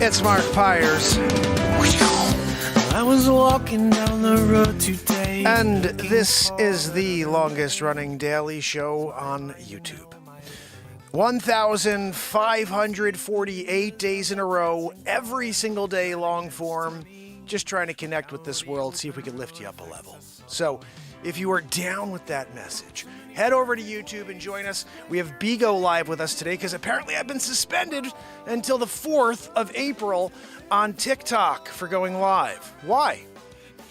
It's Mark Pires. I was walking down the road today. And this is the longest running daily show on YouTube. 1,548 days in a row, every single day, long form, just trying to connect with this world, see if we can lift you up a level. So, if you are down with that message, head over to YouTube and join us. We have Bigo live with us today because apparently I've been suspended until the 4th of April on TikTok for going live. Why?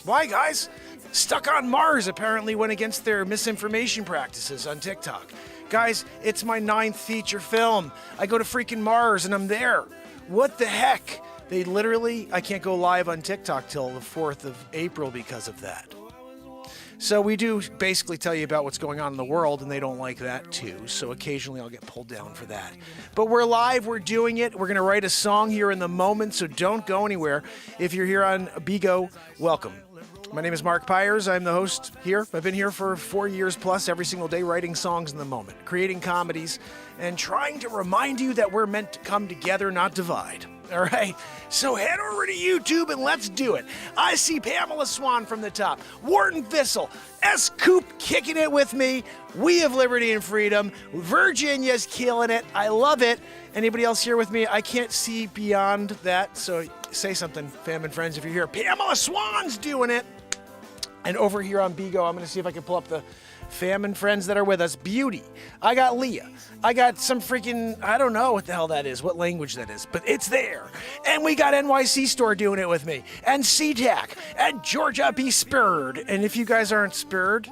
Why, guys? Stuck on Mars apparently went against their misinformation practices on TikTok. Guys, it's my 9th feature film. I go to freaking Mars and I'm there. What the heck? I can't go live on TikTok till the 4th of April because of that. So we do basically tell you about what's going on in the world, and they don't like that too. So occasionally I'll get pulled down for that. But we're live, we're doing it. We're going to write a song here in the moment, so don't go anywhere. If you're here on Bigo, welcome. My name is Mark Pires. I'm the host here. I've been here for 4 years plus, every single day, writing songs in the moment, creating comedies, and trying to remind you that we're meant to come together, not divide. All right, so head over to YouTube and let's do it. I see Pamela Swan from the top, Wharton Thistle, S. Coop kicking it with me. We have liberty and freedom. Virginia's killing it. I love it. Anybody else here with me? I can't see beyond that, so say something, fam and friends, if you're here. Pamela Swan's doing it. And over here on Bigo, I'm going to see if I can pull up the fam and friends that are with us. Beauty. I got Leah. I got some freaking, I don't know what the hell that is, what language that is, but it's there. And we got NYC Store doing it with me. And SeaTac. And Georgia be spurred. And if you guys aren't spurred,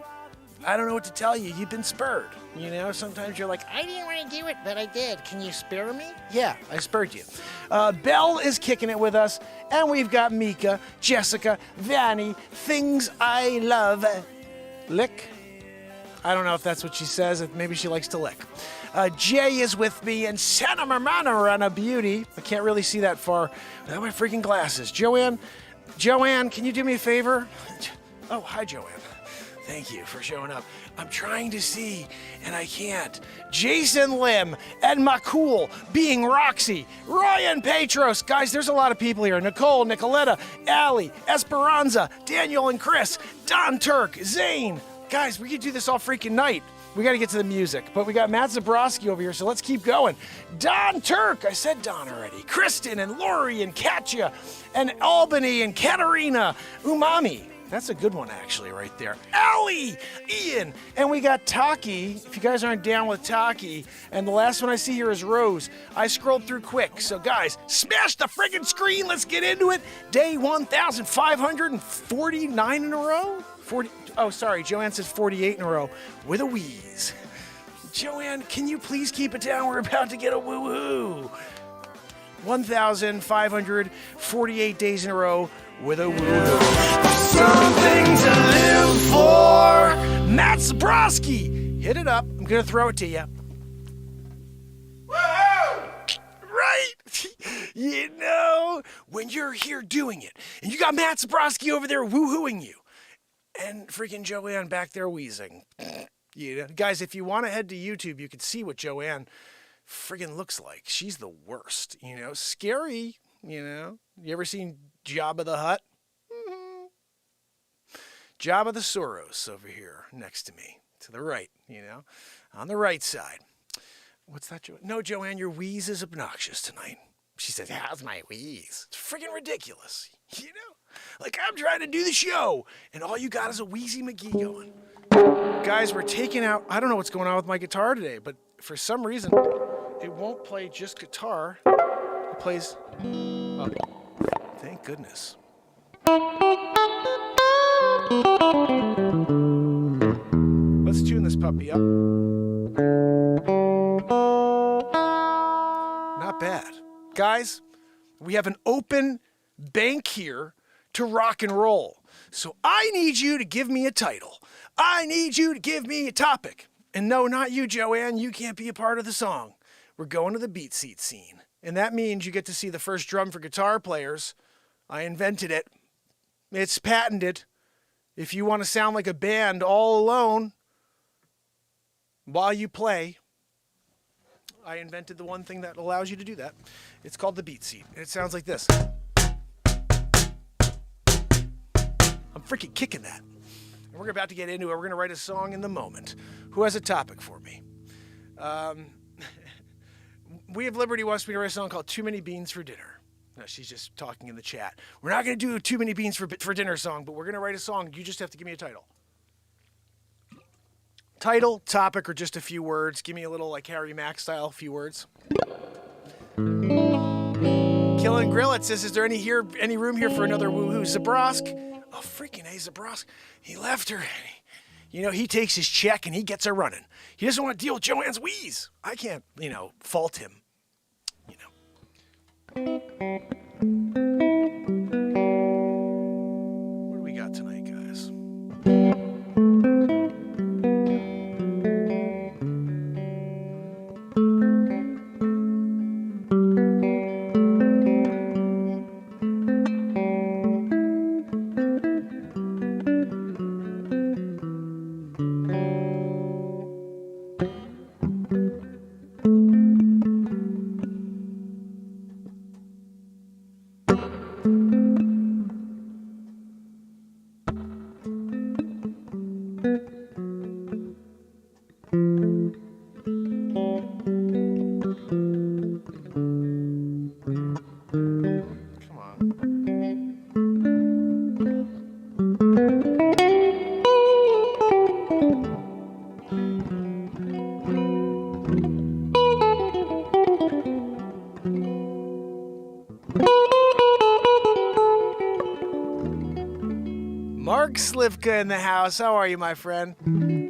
I don't know what to tell you. You've been spurred. You know, sometimes you're like, I didn't want to do it, but I did. Can you spur me? Yeah, I spurred you. Belle is kicking it with us. And we've got Mika, Jessica, Vanny, Things I Love. Lick. I don't know if that's what she says. Maybe she likes to lick. Jay is with me, and Santa Marmana Beauty. I can't really see that far without my freaking glasses. Joanne, can you do me a favor? Oh, hi, Joanne. Thank you for showing up. I'm trying to see, and I can't. Jason Lim and Makul being Roxy, Ryan Petros. Guys, there's a lot of people here. Nicole, Nicoletta, Allie, Esperanza, Daniel and Chris, Don Turk, Zane. Guys, we could do this all freaking night. We got to get to the music. But we got Matt Zabrowski over here, so let's keep going. Don Turk. I said Don already. Kristen and Lori and Katya and Albany and Katarina. Umami. That's a good one, actually, right there. Allie, Ian, and we got Taki. If you guys aren't down with Taki, and the last one I see here is Rose. I scrolled through quick, so guys, smash the friggin' screen. Let's get into it. Day 1,549 in a row? Joanne says 48 in a row with a wheeze. Joanne, can you please keep it down? We're about to get a woo-hoo. 1,548 days in a row with a woo-hoo. Something to live for. Matt Zabrowski, hit it up. I'm going to throw it to you. Woo-hoo! Right? You know, when you're here doing it, and you got Matt Zabrowski over there woo-hooing you, and freaking Joanne back there wheezing. You know, guys, if you want to head to YouTube, you can see what Joanne friggin' looks like. She's the worst, you know, scary, you know. You ever seen Jabba the Hutt? Mm-hmm. Jabba the Soros over here next to me, to the right, you know, on the right side. What's that, Joanne? No, Joanne, your wheeze is obnoxious tonight. She says, how's my wheeze? It's friggin' ridiculous, you know? Like, I'm trying to do the show, and all you got is a Wheezy McGee going. Guys, we're taking out, I don't know what's going on with my guitar today, but for some reason, it won't play just guitar. It plays, oh, thank goodness. Let's tune this puppy up. Not bad. Guys, we have an open bank here to rock and roll. So I need you to give me a title. I need you to give me a topic. And no, not you, Joanne. You can't be a part of the song. We're going to the BeatSeat scene. And that means you get to see the first drum for guitar players. I invented it. It's patented. If you want to sound like a band all alone while you play, I invented the one thing that allows you to do that. It's called the BeatSeat. And it sounds like this. I'm freaking kicking that. And we're about to get into it. We're going to write a song in the moment. Who has a topic for me? We of Liberty wants me to write a song called Too Many Beans for Dinner. No, she's just talking in the chat. We're not going to do a Too Many Beans for Dinner song, but we're going to write a song. You just have to give me a title. Title, topic, or just a few words. Give me a little like Harry Mack style, few words. Kill and Grill, it says, is there any room here for another woohoo? Zabrosk. Oh, freaking A, Zabrosk. He left her. You know, he takes his check and he gets her running. He doesn't want to deal with Joanne's wheeze. I can't, fault him. What do we got tonight, guys? Mark Slivka in the house. How are you, my friend?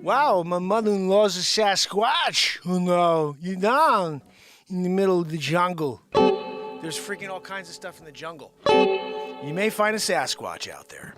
Wow, my mother-in-law's a Sasquatch. Oh no, you're down in the middle of the jungle. There's freaking all kinds of stuff in the jungle. You may find a Sasquatch out there.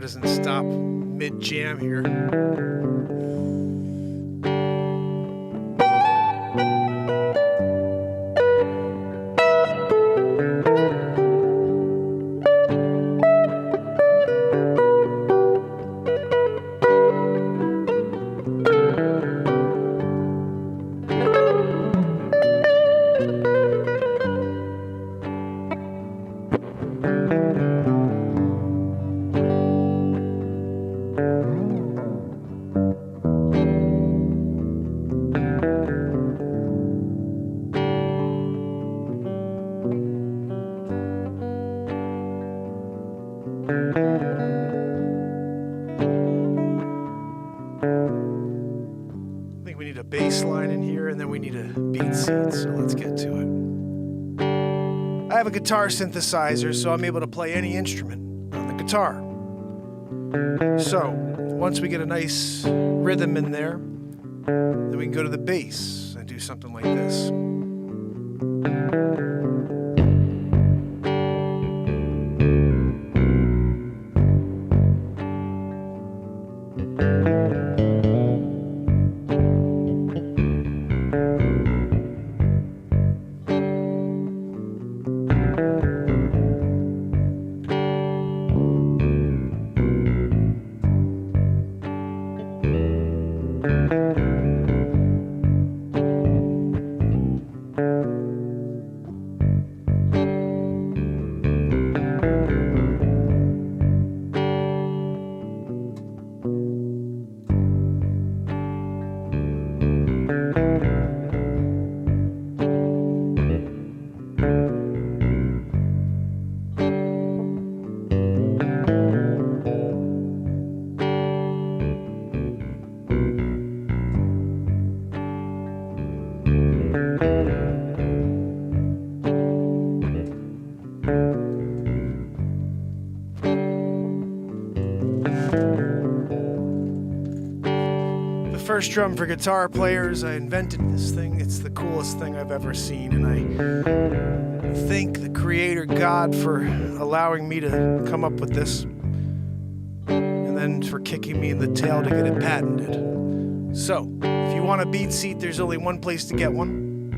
doesn't stop mid-jam here. I think we need a bass line in here, and then we need a beat seat, so let's get to it. I have a guitar synthesizer, so I'm able to play any instrument on the guitar. So, once we get a nice rhythm in there, then we can go to the bass and do something like this. First drum for guitar players. I invented this thing. It's the coolest thing I've ever seen, and I thank the creator God for allowing me to come up with this, and then for kicking me in the tail to get it patented. So, if you want a beat seat, there's only one place to get one,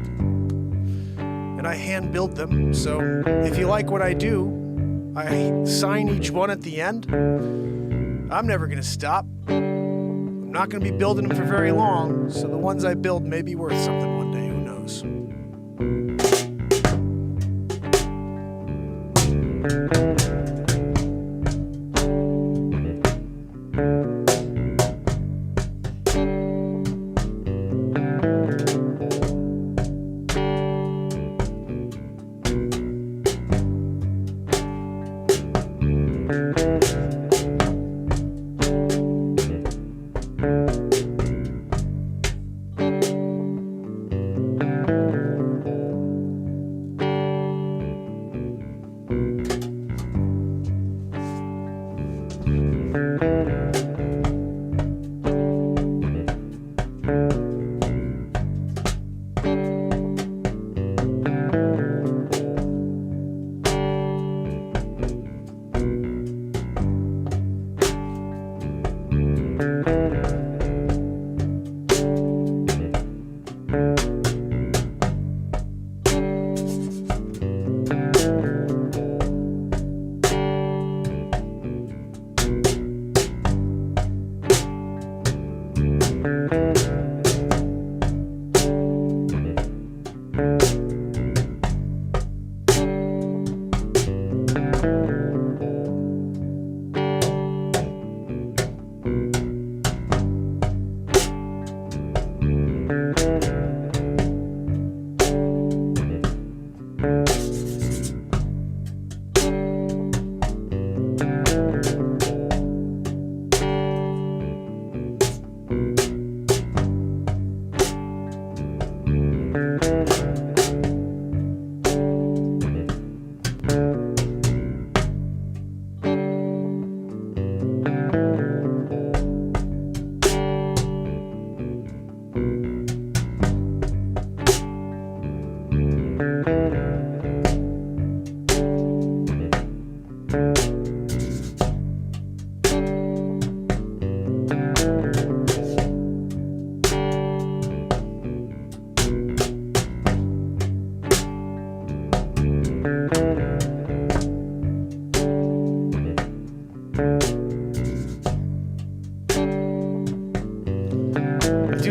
and I hand build them. So, if you like what I do, I sign each one at the end. I'm never gonna stop. I'm not going to be building them for very long, so the ones I build may be worth something one day, who knows.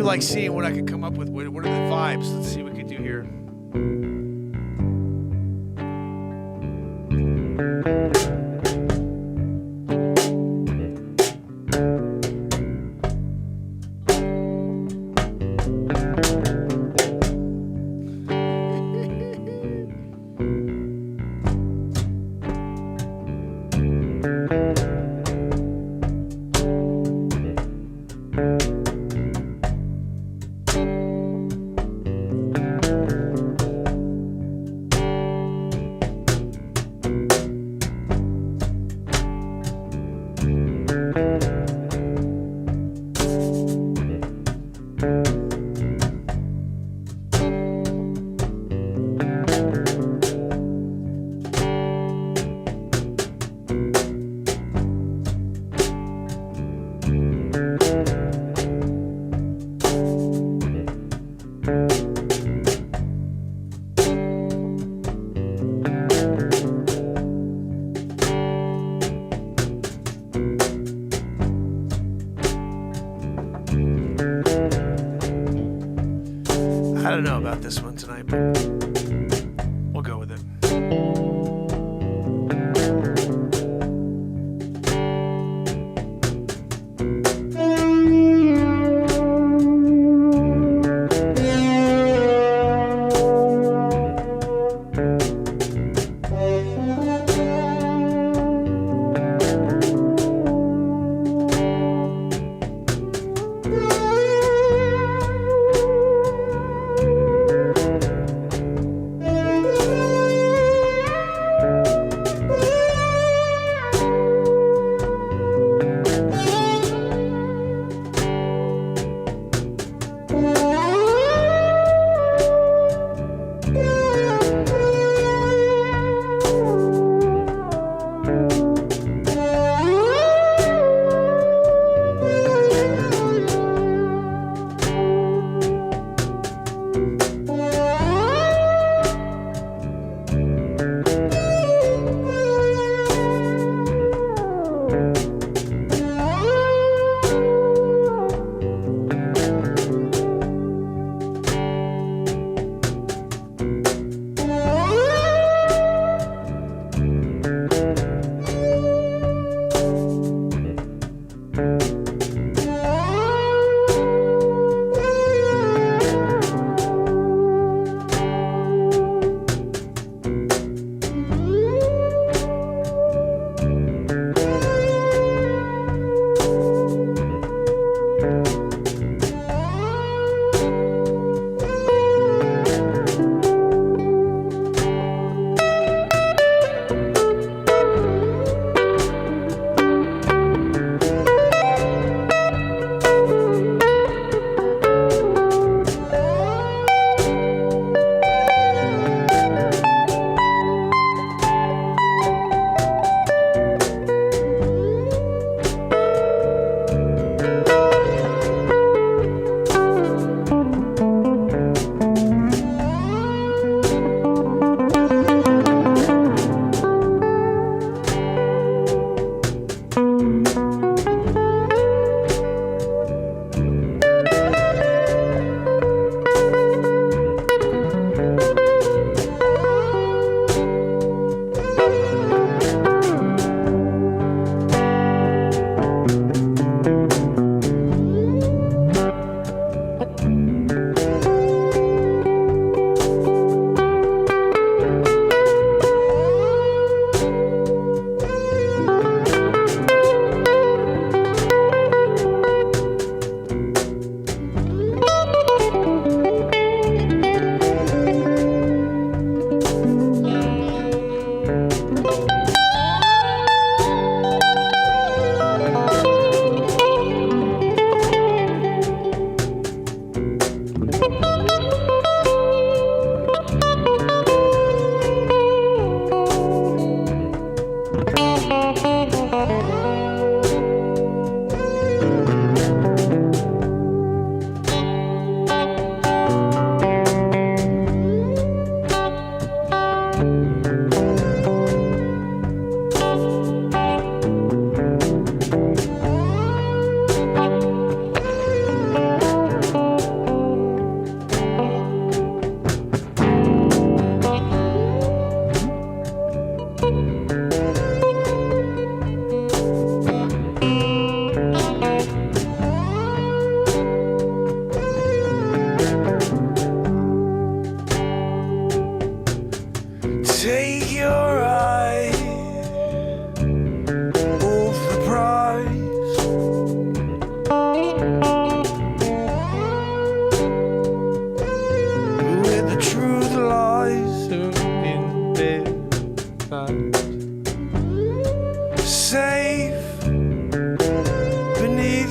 do like seeing what I could come up with. What are the vibes? Let's see what we could do here. I don't know about this one tonight, but we'll go with it.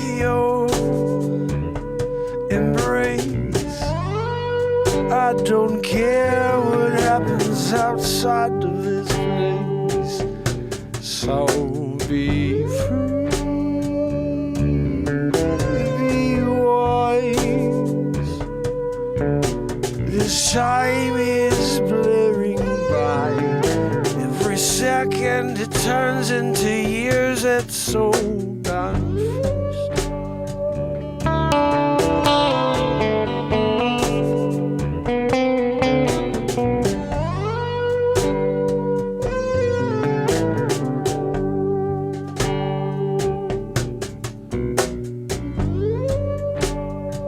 your embrace. I don't care what happens outside of this place. So be free, be wise. This time is blaring by. Every second it turns into years. It's so gone fast.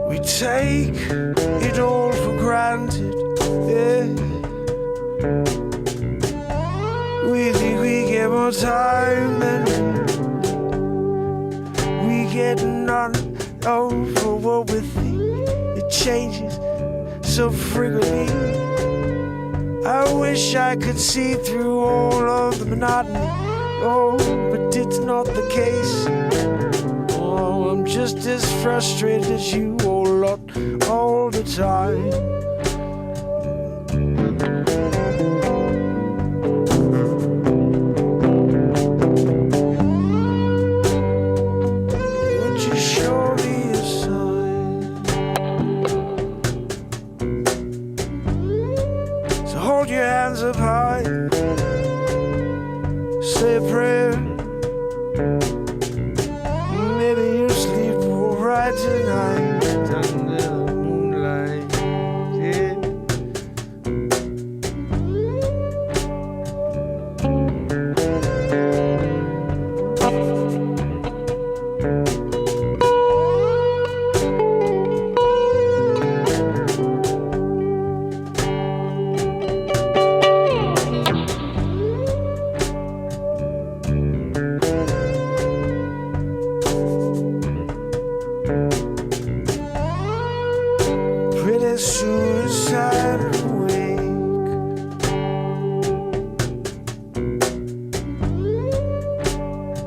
We take it all for granted, yeah. We think we get more time than we get none. Oh, for what we think, it changes so frequently. I wish I could see through all of the monotony. Oh, but it's not the case. Oh, I'm just as frustrated as you all the time. Would you show me a sign? So hold your hands up high, say a prayer. Maybe your sleep will right tonight under the moonlight, yeah. Pretty soon it's time to wake.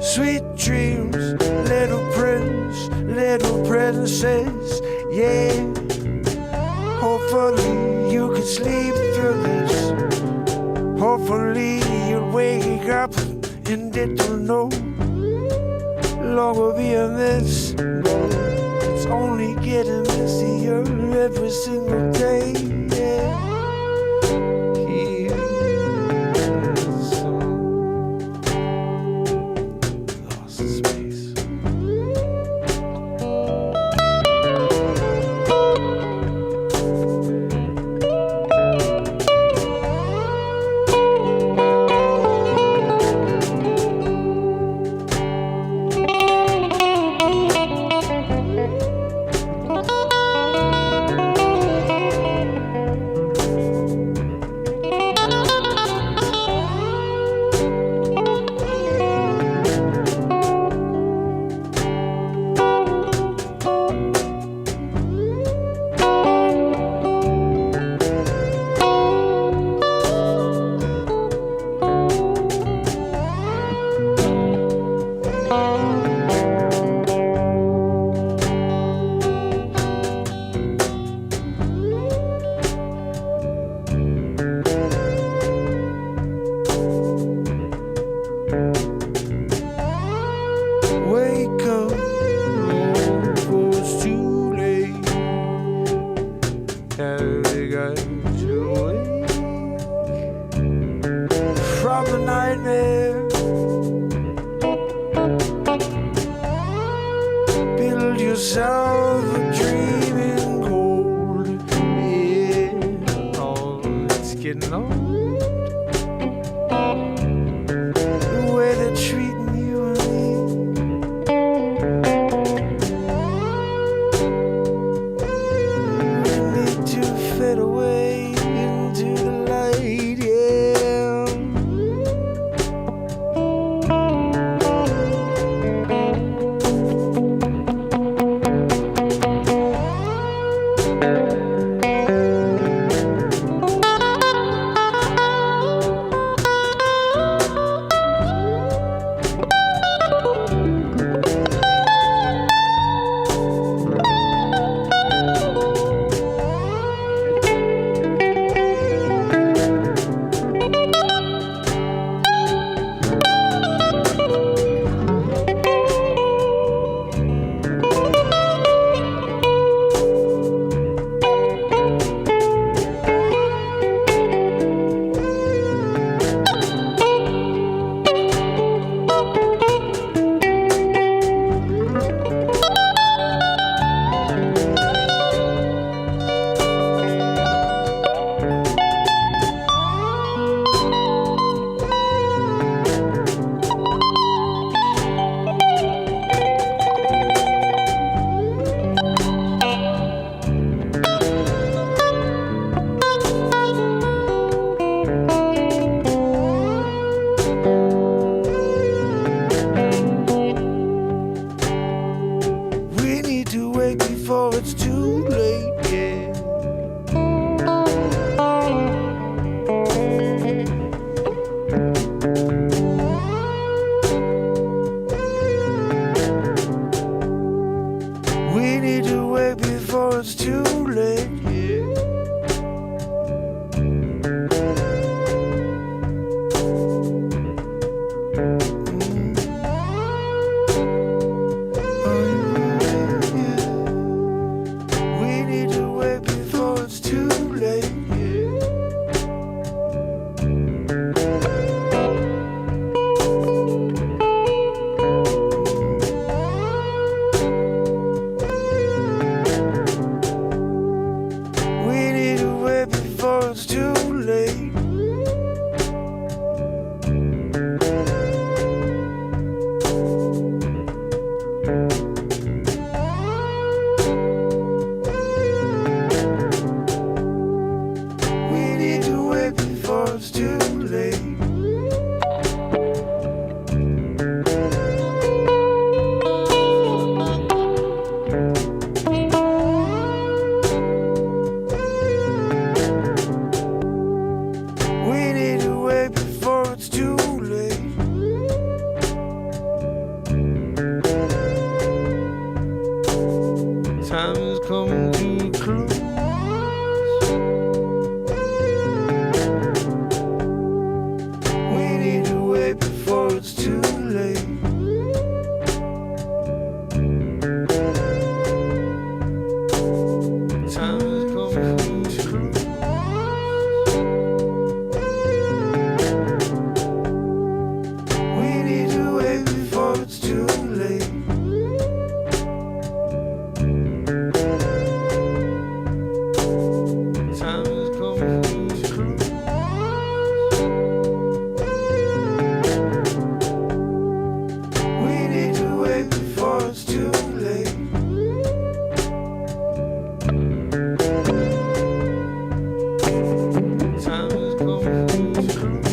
Sweet dreams, little prince, little princess, yeah. Hopefully you can sleep through this. Hopefully you'll wake up and it'll no longer be a mess. It's only getting messier every single day, yeah. Hear the song, lost in space. Wake up, almost too late. Have you got to wake from the nightmare? Build yourself a dreaming gold. Yeah, oh, it's getting old. The way they're treating you and me. We need to fade away into the light, yeah. need to wake before it's too late, yeah. We need to wake before it's too late, yeah. We need to wake before it's too late, yeah. We need to wait before it's too late. We need to wait before it's too late. We need to wait before it's too late. Time is coming too close. We need to wait before it's too late. Time is coming too close. We need to wait before it's too late. Time is coming too close. We need to wait before it's too late. Time is coming too close.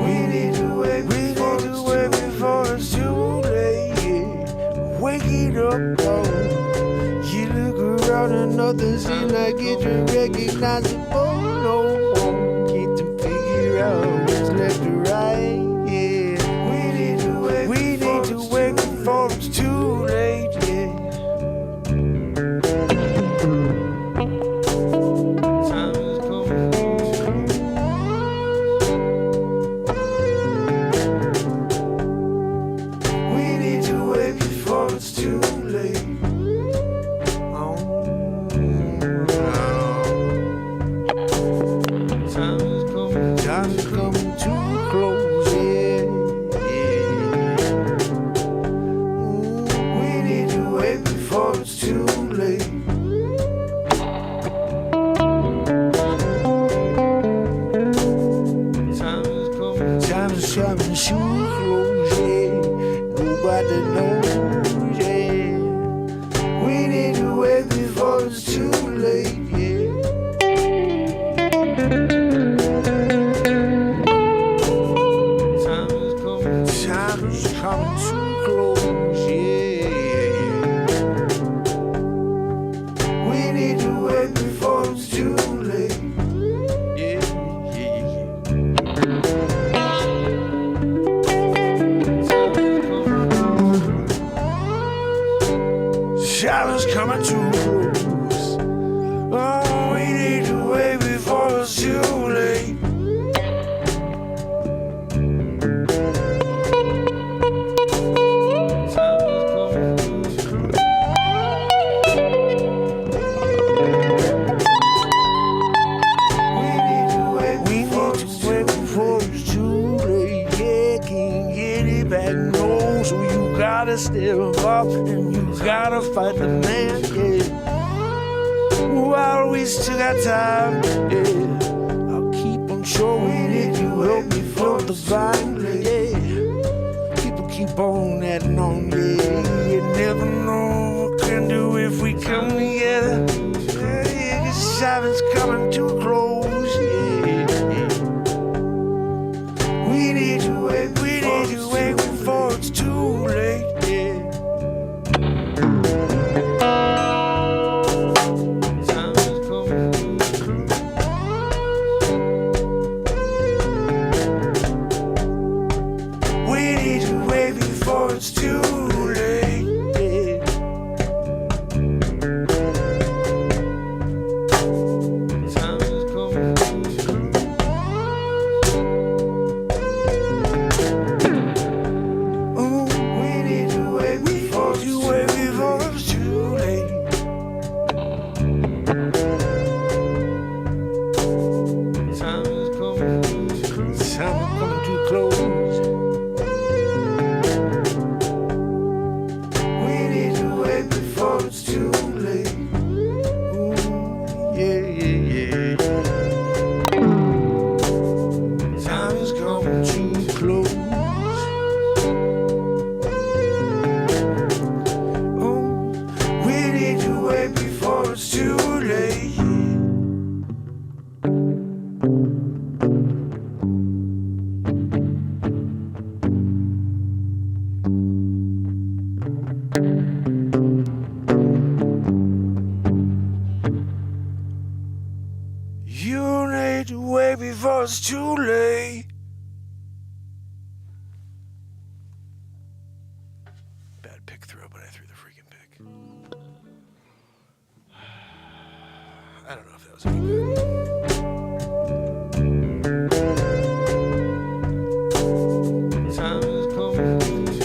We need to wait before it's too late, yeah. Waking up, oh, you look around and nothing seems like it's recognizable. No one can to figure out what's left or right, yeah. We need to wait before it's too late, yeah. Time is coming too close. We need to wait before it's too late. Time is coming too close, yeah, yeah. We need to wait before it's too late. Time is coming too close, yeah. Nobody knows, yeah. We need to wait before it's too late, yeah. Time is coming too close, yeah. We need to wait before it's too late. Yeah, yeah, yeah. Time is coming too close. Oh, we need to wait before it's too late. Gotta step up and you gotta fight the man, yeah. While we still got time, yeah. I'll keep on showing it. You help me float the vine, yeah. People keep on adding on, yeah. You never know what we can do if we come together. Yeah, 'cause time is coming too close, yeah. We need to wait, we need to wait. before it's too late. Bad pick throw, but I threw the freaking pick. I don't know if that was any good.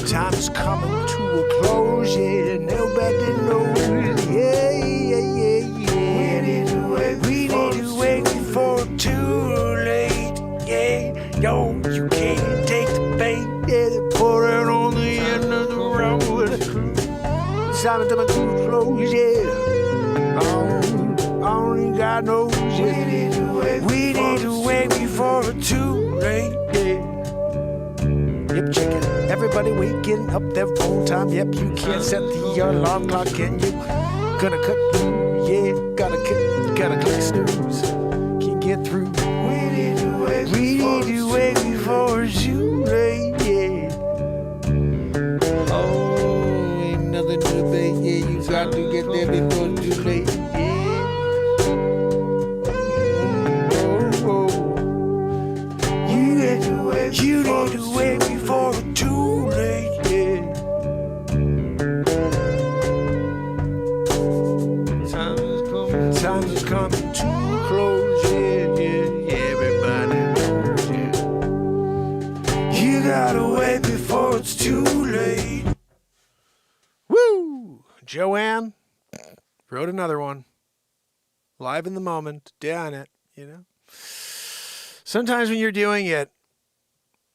Time is coming to a close, yeah. Nobody knows, yeah, yeah, yeah, yeah. We need to wait before it's too late, yeah. No, you can't take the bait, yeah. They put it on the end of the road. Time to close, yeah. Only God knows, yeah. We need to wait before it's too late, yeah. Yep, chicken. Everybody waking up their own time. Yep, you can't set the alarm clock, can you? Gonna cut through, yeah. Gotta click snooze. Can't get through. We need to wait before it's too late, yeah. Oh, ain't nothing to debate, yeah. You got to get there before it's too late, yeah. You need to wait before it's too late, yeah. Time is coming too close, yeah, yeah. Everybody knows, yeah. You gotta wait before it's too late. Woo! Joanne wrote another one. Live in the moment, down it, you know. Sometimes when you're doing it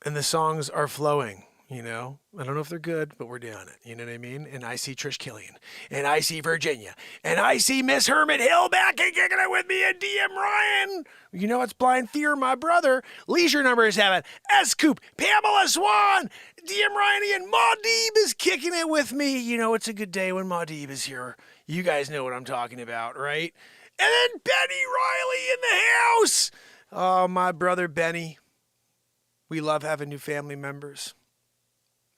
and the songs are flowing, you know, I don't know if they're good, but we're doing it. You know what I mean? And I see Trish Killian, and I see Virginia, and I see Miss Hermit Hill back and kicking it with me, and DM Ryan. You know it's Blind Fear, my brother. Leisure number is having S. Coop, Pamela Swan, DM Ryan, and Ma Deeb is kicking it with me. You know it's a good day when Ma Deeb is here. You guys know what I'm talking about, right? And then Benny Riley in the house. Oh, my brother Benny. We love having new family members.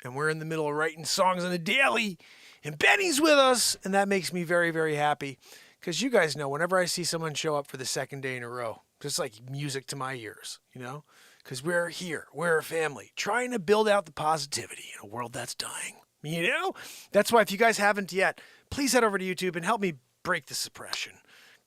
And we're in the middle of writing songs on a daily. And Benny's with us. And that makes me very, very happy. Because you guys know, whenever I see someone show up for the second day in a row, just like music to my ears, you know? Because we're here. We're a family. Trying to build out the positivity in a world that's dying. You know? That's why if you guys haven't yet, please head over to YouTube and help me break the suppression.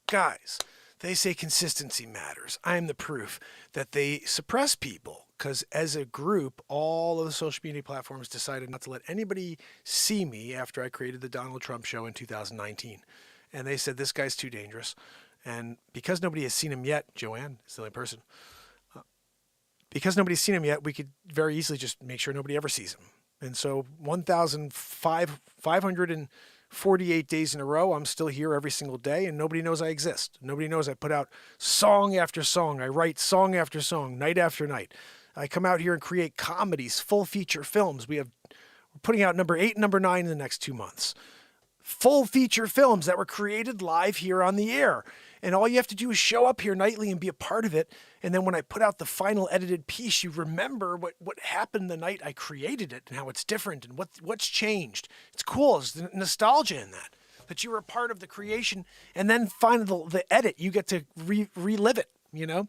Guys, they say consistency matters. I am the proof that they suppress people. Because as a group, all of the social media platforms decided not to let anybody see me after I created the Donald Trump show in 2019. And they said, this guy's too dangerous. And because nobody has seen him yet, Joanne is the only person. Because nobody's seen him yet, we could very easily just make sure nobody ever sees him. And so 1,548 days in a row, I'm still here every single day, and nobody knows I exist. Nobody knows I put out song after song. I write song after song, night after night. I come out here and create comedies, full feature films. We're putting out number 8 and number 9 in the next 2 months. Full feature films that were created live here on the air. And all you have to do is show up here nightly and be a part of it. And then when I put out the final edited piece, you remember what happened the night I created it and how it's different and what's changed. It's cool. There's the nostalgia in that you were a part of the creation. And then finally the edit, you get to relive it, you know?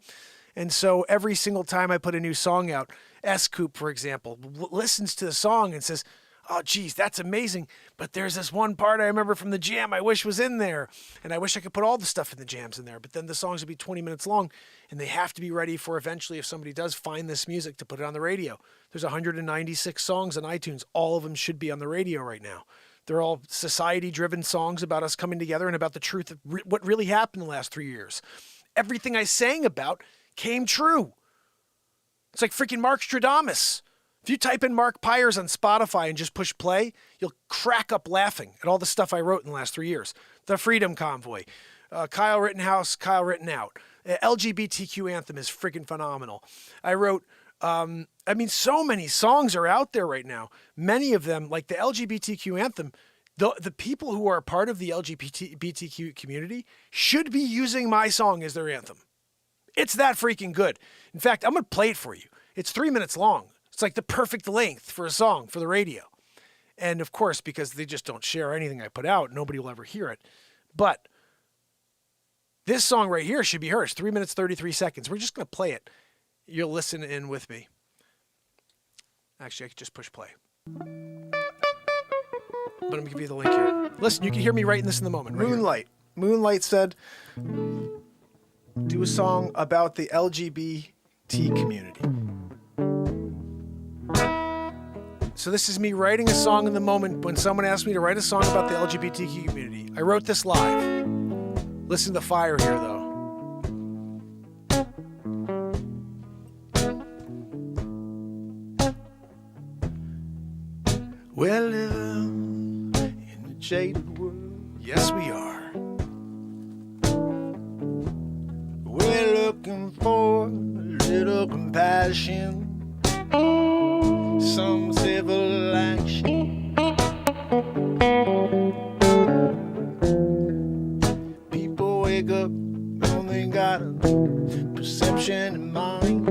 And so every single time I put a new song out, S. Coop, for example, listens to the song and says, oh, geez, that's amazing. But there's this one part I remember from the jam I wish was in there. And I wish I could put all the stuff in the jams in there. But then the songs would be 20 minutes long. And they have to be ready for eventually, if somebody does find this music, to put it on the radio. There's 196 songs on iTunes. All of them should be on the radio right now. They're all society-driven songs about us coming together and about the truth of what really happened in the last 3 years. Everything I sang about came true. It's like freaking Mark Stradamus. If you type in Mark Pires on Spotify and just push play, you'll crack up laughing at all the stuff I wrote in the last 3 years. The Freedom Convoy, Kyle Rittenhouse, Kyle Rittenhout. LGBTQ Anthem is freaking phenomenal. I wrote, so many songs are out there right now. Many of them, like the LGBTQ Anthem, the people who are a part of the LGBTQ community should be using my song as their anthem. It's that freaking good. In fact, I'm going to play it for you. It's 3 minutes long. It's like the perfect length for a song for the radio. And of course, because they just don't share anything I put out, nobody will ever hear it. But this song right here should be heard. It's 3 minutes, 33 seconds. We're just going to play it. you'll listen in with me. Actually, I could just push play. But I'm going to give you the link here. Listen, you can hear me writing this in the moment. Right Moonlight. Here. Moonlight said, do a song about the LGBT community. So this is me writing a song in the moment when someone asked me to write a song about the LGBTQ community. I wrote this live. Listen to the fire here, though. We're living in a jaded world. Yes, we are. We're looking for a little compassion, some civil action. People wake up, only got a perception in mind.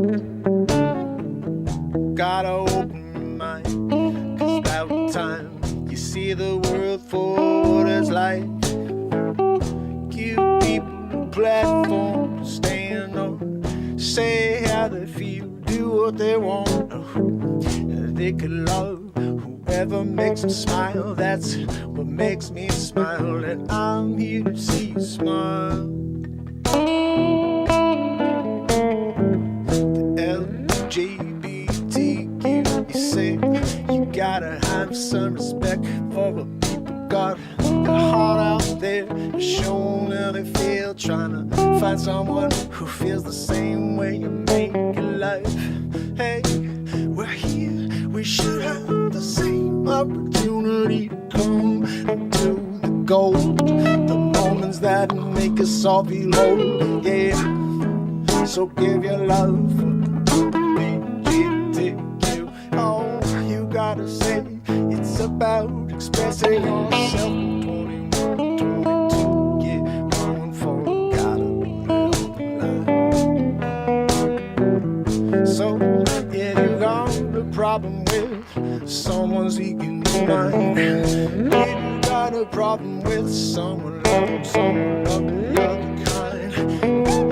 Gotta open your mind, 'cause about time you see the world for what it's like. Give people a platform to stand on, say how they feel, do what they want. They could love whoever makes them smile. That's what makes me smile, and I'm here to see you smile. The LGBTQ, you say you gotta have some respect for what people got their heart out there, showing how they feel, trying to find someone who feels the same way you make your life. Hey, we're here, we should have the same opportunity to come to the goal, the moments that make us all feel whole, yeah. So give your love for the LGBTQ. Oh, you gotta say it's about expressing yourself. 21, 22, yeah, going forward, gotta be open line. So, yeah, you got a problem with someone seeking your mind. Yeah, you got a problem with someone loving someone of the other kind.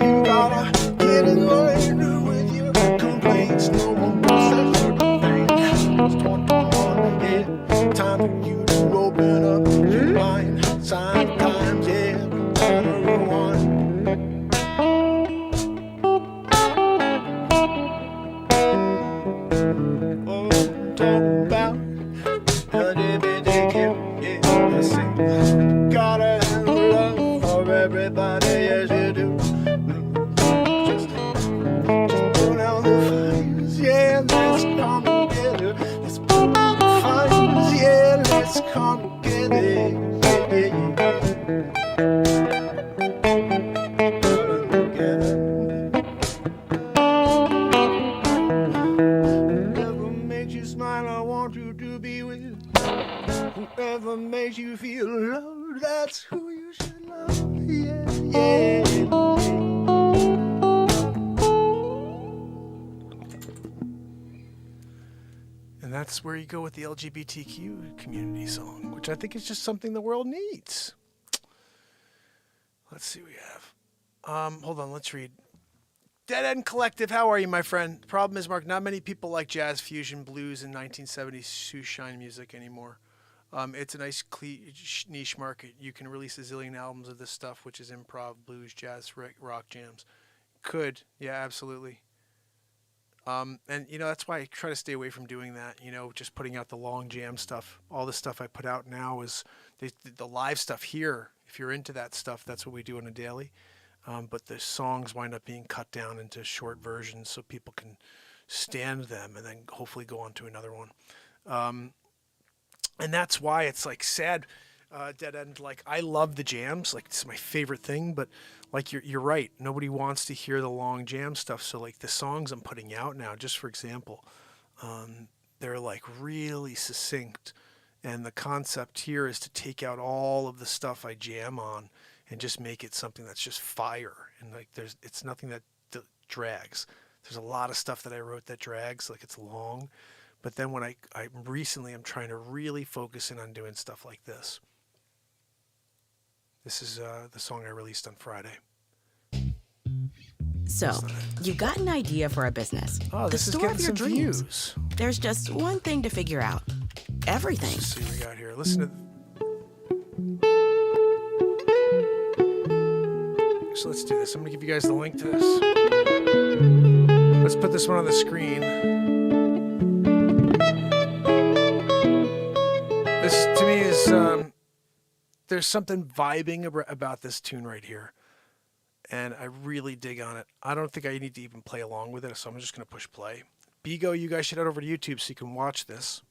You gotta get in line with your complaints. No one wants to hear a thing. It's 21, yeah, time for you to open up your mind. Sometimes, yeah, gotta rewind. Oh, talk about LGBTQ, yeah, I say, gotta have love for everybody, yes you do. Just put out the fires, yeah, let's come together. Let's put out the fires, yeah, let's come together. Yeah, yeah, Whoever makes you smile, I want you to be with. Whoever makes you feel loved, that's who you should love. Yeah, yeah, yeah. And that's where you go with the LGBTQ community song, which I think is just something the world needs. Let's see what we have. Hold on, let's read. Dead End Collective, how are you, my friend? The problem is, Mark, not many people like jazz, fusion, blues, and 1970s shoeshine music anymore. It's a nice niche market. You can release a zillion albums of this stuff, which is improv, blues, jazz, rock jams. Could, yeah, absolutely. And, you know, that's why I try to stay away from doing that, you know, just putting out the long jam stuff. All the stuff I put out now is the live stuff here. If you're into that stuff, that's what we do on a daily. But the songs wind up being cut down into short versions so people can stand them and then hopefully go on to another one. And that's why it's like sad, Dead End. Like, I love the jams, like it's my favorite thing, but like you're right, nobody wants to hear the long jam stuff. So like the songs I'm putting out now, just for example, they're like really succinct, and the concept here is to take out all of the stuff I jam on and just make it something that's just fire. And like it's nothing that drags. There's a lot of stuff that I wrote that drags, like it's long. But then when I'm trying to really focus in on doing stuff like this. This is the song I released on Friday. So, you've got an idea for a business. Oh, this the is store getting of your some dreams. views. There's just one thing to figure out. Everything. Let's see what we got here. Listen to. So let's do this. I'm gonna give you guys the link to this. Let's put this one on the screen. This to me is there's something vibing about this tune right here, and I really dig on it. I don't think I need to even play along with it, so I'm just gonna push play. Bigo, you guys should head over to YouTube so you can watch this.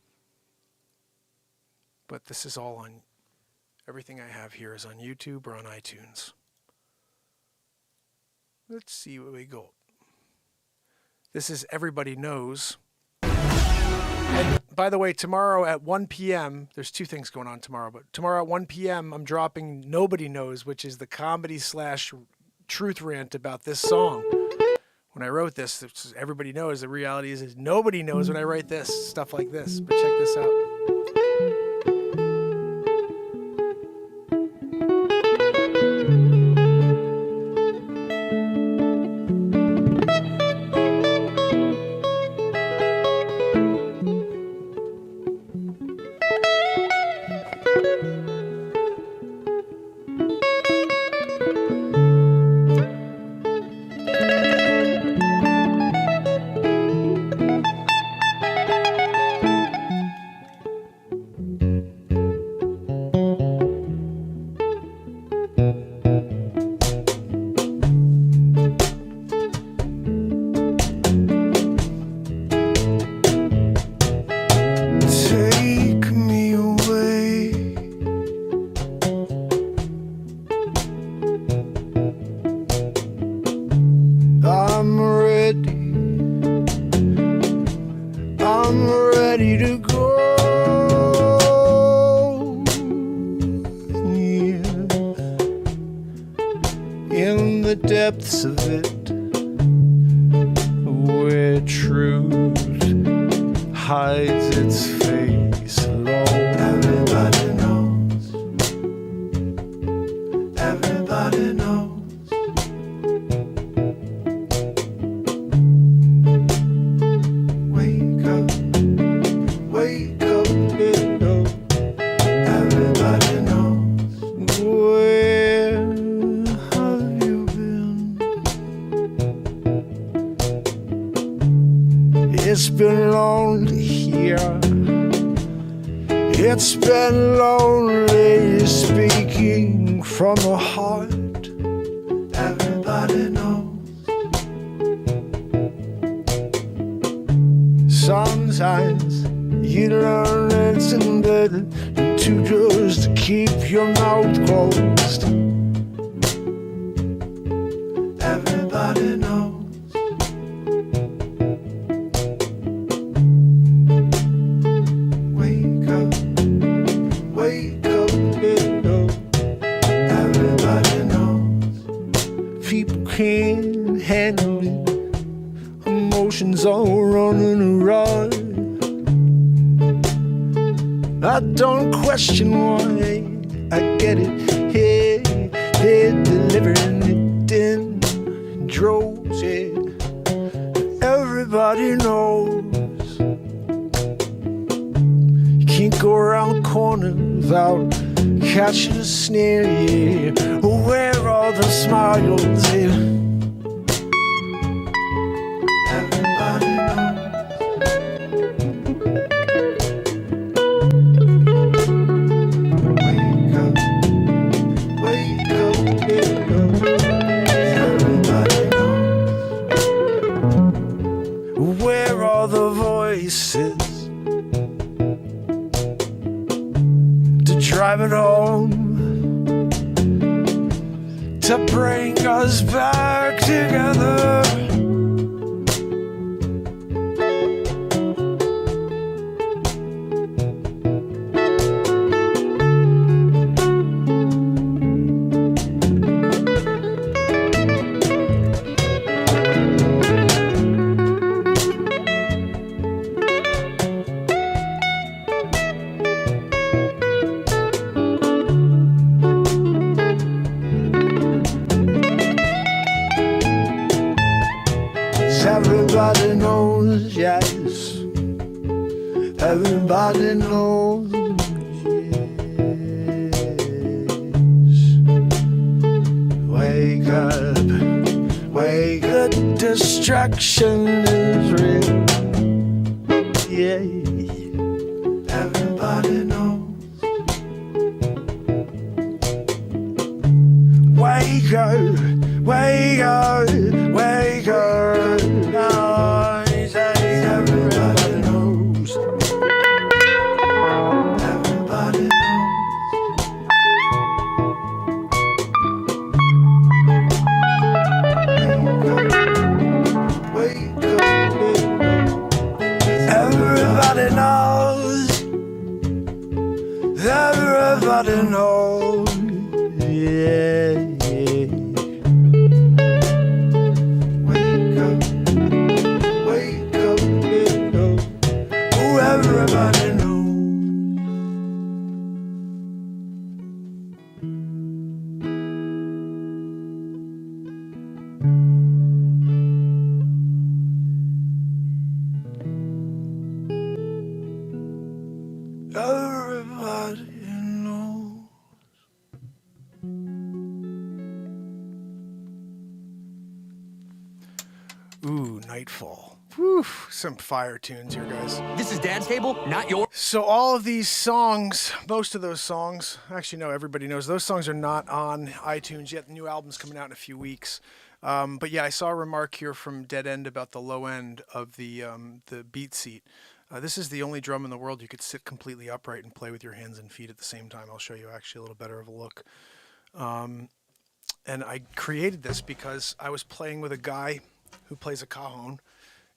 But this is all on. Everything I have here is on YouTube or on iTunes. Let's see where we go. This is Everybody Knows. And by the way, tomorrow at 1 p.m., there's two things going on tomorrow, but tomorrow at 1 p.m., I'm dropping Nobody Knows, which is the comedy/truth rant about this song. When I wrote this, everybody knows. The reality is nobody knows when I write this, stuff like this. But check this out. Take me away. I'm ready to go. Yeah. In the depths of it, where truth hides its face alone. Everybody knows. Everybody knows. Wake up, little. Everybody knows. Where have you been? It's been lonely here. It's been lonely speaking from the heart. Everybody knows. Sometimes you learn it's better to just keep your mouth closed. Everybody knows. Wake up, little. Everybody knows. People can't handle it. Emotions all running around. I don't question why. I get it. Hey, they're delivering it in droves. Yeah. Everybody knows. You can't go around the corner without catching a sneer. Yeah. Where are the smiles? Yeah. Everybody knows. Wake up, little. Everybody knows. Where are the voices to drive it home, to bring us back together? Everybody knows. Wake up, wake up. Destruction is real. Yeah, everybody knows. Wake up, wake up, wake up. Now I say everybody knows. Everybody knows. Everybody knows. Everybody knows. Yeah, yeah. Wake up, wake up, wake up. Oh, everybody knows. Everybody knows. Ooh, Nightfall. Whew, some fire tunes here, guys. This is Dad's table, not yours. So all of these songs, most of those songs, actually no, everybody knows, those songs are not on iTunes yet. The new album's coming out in a few weeks. But yeah, I saw a remark here from Dead End about the low end of the BeatSeat. This is the only drum in the world you could sit completely upright and play with your hands and feet at the same time. I'll show you actually a little better of a look. And I created this because I was playing with a guy who plays a cajon,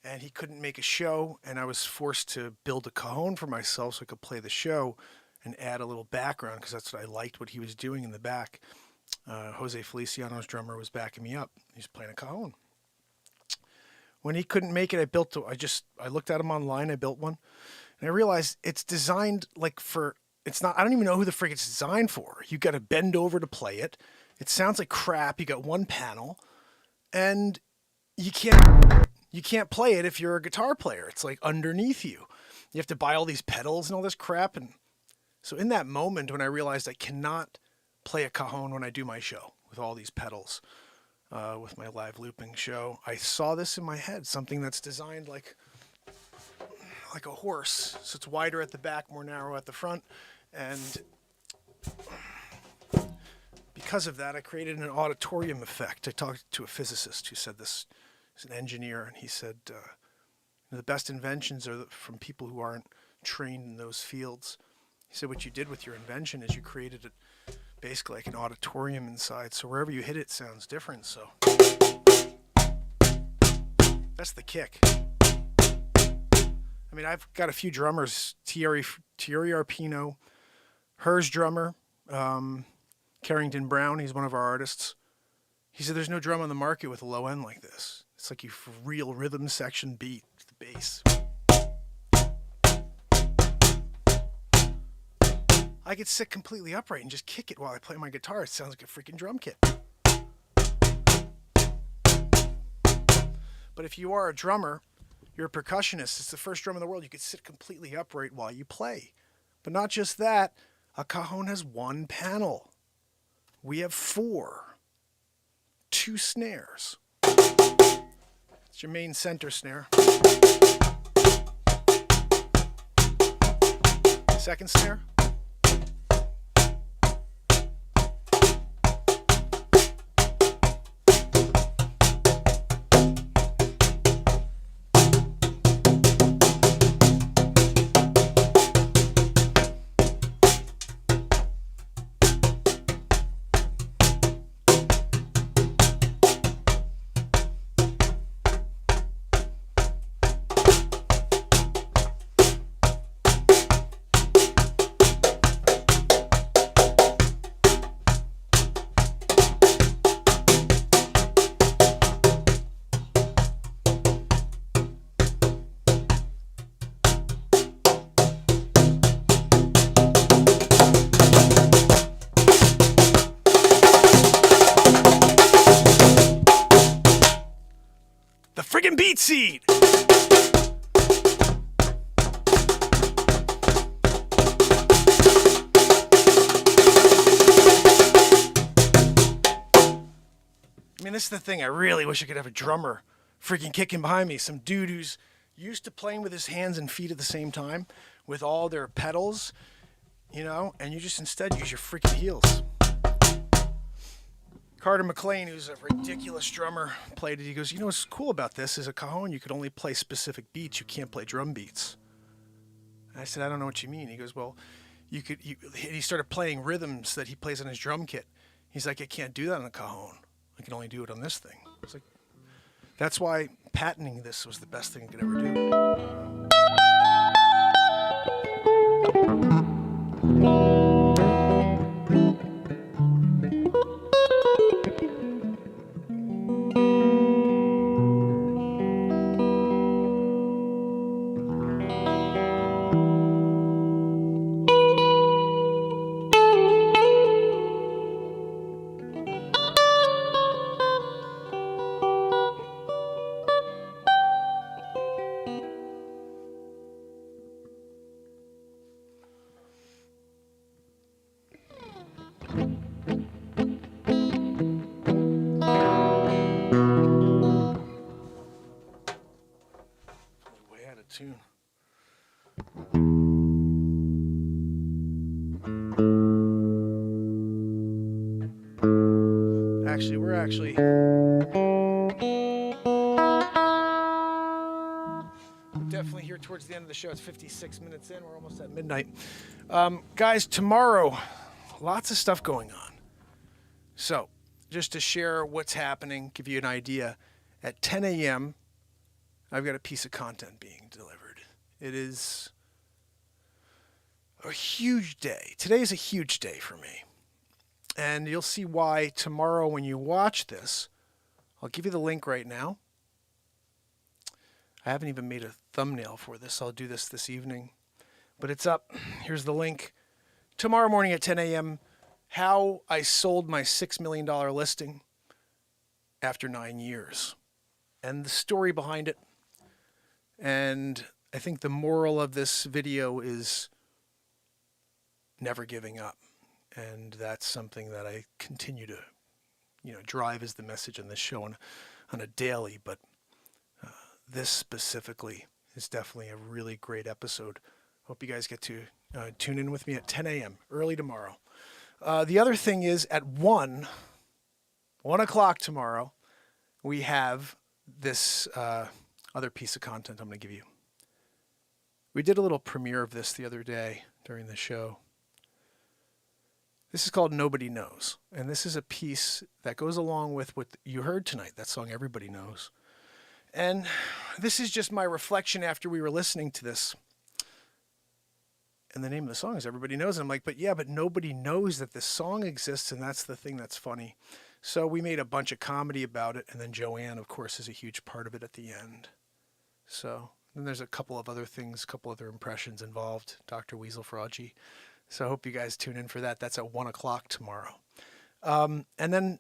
and he couldn't make a show, and I was forced to build a cajon for myself so I could play the show and add a little background, because that's what I liked what he was doing in the back. Jose Feliciano's drummer was backing me up. He's playing a cajon. When he couldn't make it, I looked at him online, I built one, and I realized it's designed like for, it's not, I don't even know who the frick it's designed for. You got to bend over to play it. It sounds like crap. You got one panel, and you can't play it if you're a guitar player. It's like underneath you. You have to buy all these pedals and all this crap. And so in that moment when I realized I cannot play a cajon when I do my show with all these pedals, with my live looping show, I saw this in my head, something that's designed like a horse. So it's wider at the back, more narrow at the front. And because of that, I created an auditorium effect. I talked to a physicist who said this. He's an engineer, and he said the best inventions are from people who aren't trained in those fields. He said what you did with your invention is you created basically like an auditorium inside, so wherever you hit it sounds different. So that's the kick. I mean, I've got a few drummers, Thierry Arpino, Hers drummer, Carrington Brown, he's one of our artists. He said there's no drum on the market with a low end like this. It's like you real rhythm section beat, the bass. I could sit completely upright and just kick it while I play my guitar. It sounds like a freaking drum kit. But if you are a drummer, you're a percussionist, it's the first drum in the world, you could sit completely upright while you play. But not just that, a cajon has one panel. We have 4. 2 snares. It's your main center snare. Second snare. BeatSeat. this is the thing. I really wish I could have a drummer freaking kicking behind me. Some dude who's used to playing with his hands and feet at the same time with all their pedals, you know, and you just instead use your freaking heels. Carter McLean, who's a ridiculous drummer, played it. He goes, you know what's cool about this is a cajon, you could only play specific beats. You can't play drum beats. And I said, I don't know what you mean. He goes, well, he started playing rhythms that he plays on his drum kit. He's like, I can't do that on a cajon. I can only do it on this thing. It's like, that's why patenting this was the best thing I could ever do. Tune. We're definitely here towards the end of the show. It's 56 minutes in. We're almost at midnight. Guys, tomorrow, lots of stuff going on. So, just to share what's happening, give you an idea, at 10 a.m., I've got a piece of content being delivered. It is a huge day. Today is a huge day for me. And you'll see why tomorrow when you watch this. I'll give you the link right now. I haven't even made a thumbnail for this. I'll do this evening. But it's up. Here's the link. Tomorrow morning at 10 a.m., how I sold my $6 million listing after 9 years. And the story behind it. And I think the moral of this video is never giving up. And that's something that I continue to, drive as the message on this show on a daily. But this specifically is definitely a really great episode. Hope you guys get to tune in with me at 10 a.m. early tomorrow. The other thing is at 1 o'clock tomorrow, we have this other piece of content I'm going to give you. We did a little premiere of this the other day during the show. This is called Nobody Knows. And this is a piece that goes along with what you heard tonight, that song Everybody Knows. And this is just my reflection after we were listening to this. And the name of the song is Everybody Knows. And I'm like, but nobody knows that this song exists, and that's the thing that's funny. So we made a bunch of comedy about it, and then Joanne, of course, is a huge part of it at the end. So then there's a couple of other things, a couple other impressions involved, Dr. Weasel Fraugy. So I hope you guys tune in for that. That's at 1 o'clock tomorrow. And then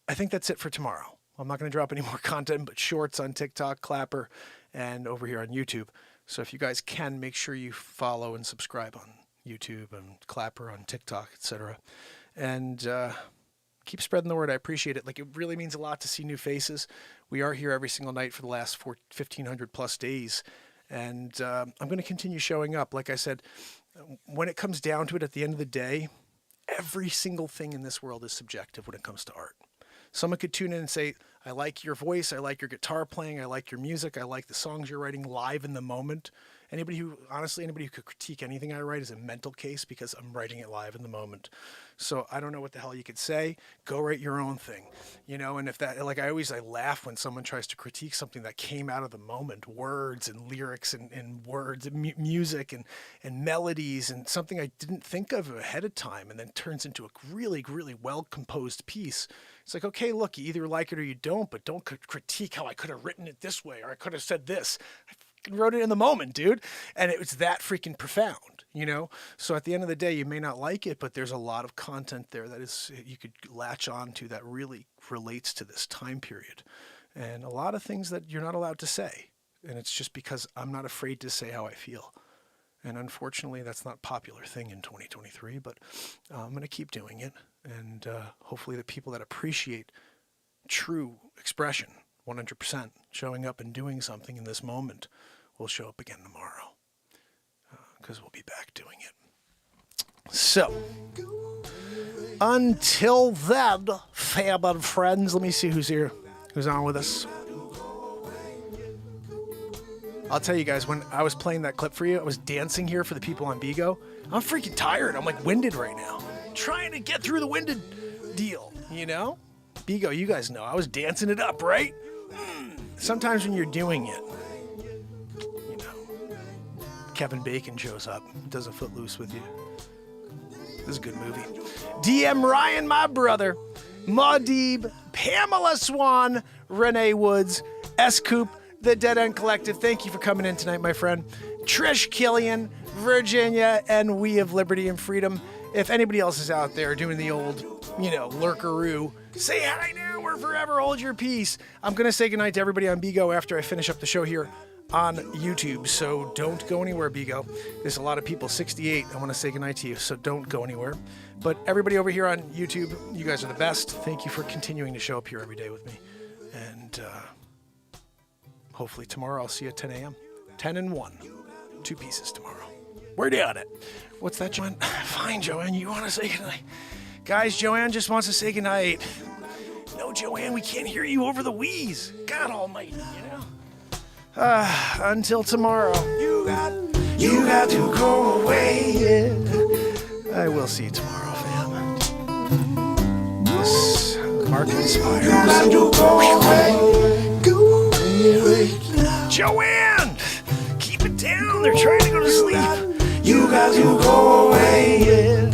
I think that's it for tomorrow. I'm not going to drop any more content, but shorts on TikTok, Clapper, and over here on YouTube. So if you guys can, make sure you follow and subscribe on YouTube and Clapper on TikTok, etc. And keep spreading the word. I appreciate it. Like, it really means a lot to see new faces. We are here every single night for the last 1,500 plus days. And I'm going to continue showing up. Like I said, when it comes down to it, at the end of the day, every single thing in this world is subjective when it comes to art. Someone could tune in and say, I like your voice, I like your guitar playing, I like your music, I like the songs you're writing live in the moment. Anybody who could critique anything I write is a mental case because I'm writing it live in the moment. So I don't know what the hell you could say. Go write your own thing, and if that, like, I laugh when someone tries to critique something that came out of the moment, words and lyrics and words and music and melodies and something I didn't think of ahead of time and then turns into a really, really well-composed piece. It's like, okay, look, you either like it or you don't, but don't critique how I could have written it this way or I could have said this. Wrote it in the moment, dude. And it was that freaking profound, So at the end of the day, you may not like it, but there's a lot of content there that is you could latch on to that really relates to this time period. And a lot of things that you're not allowed to say. And it's just because I'm not afraid to say how I feel. And unfortunately, that's not a popular thing in 2023, but I'm going to keep doing it. And hopefully the people that appreciate true expression, 100%, showing up and doing something in this moment, will show up again tomorrow. Because we'll be back doing it. So, until then, fam and friends, let me see who's here, who's on with us. I'll tell you guys, when I was playing that clip for you, I was dancing here for the people on Bigo. I'm freaking tired. I'm like winded right now. Trying to get through the winded deal, you know? Bigo, you guys know. I was dancing it up, right? Sometimes when you're doing it, you know, Kevin Bacon shows up, does a Footloose with you. This is a good movie. DM Ryan, my brother. Maudib, Pamela Swan, Renee Woods, S. Coop, The Dead End Collective. Thank you for coming in tonight, my friend. Trish Killian, Virginia, and We of Liberty and Freedom. If anybody else is out there doing the old, you know, lurkaroo, say hi now or forever hold your peace. I'm going to say goodnight to everybody on Bigo after I finish up the show here on YouTube. So don't go anywhere, Bigo. There's a lot of people, 68. I want to say goodnight to you, so don't go anywhere. But everybody over here on YouTube, you guys are the best. Thank you for continuing to show up here every day with me. And hopefully tomorrow I'll see you at 10 a.m. 10 and 1. 2 pieces tomorrow. We're doing it. What's that, Joanne? Fine, Joanne. You want to say goodnight? Guys, Joanne just wants to say goodnight. No, Joanne, we can't hear you over the wheeze. God almighty, you know? Until tomorrow. You got to go away. Yeah. I will see you tomorrow, fam. This Mark inspires. You got to go away. Go away. Joanne! Keep it down. They're trying to go to sleep. You got to go away. Yeah.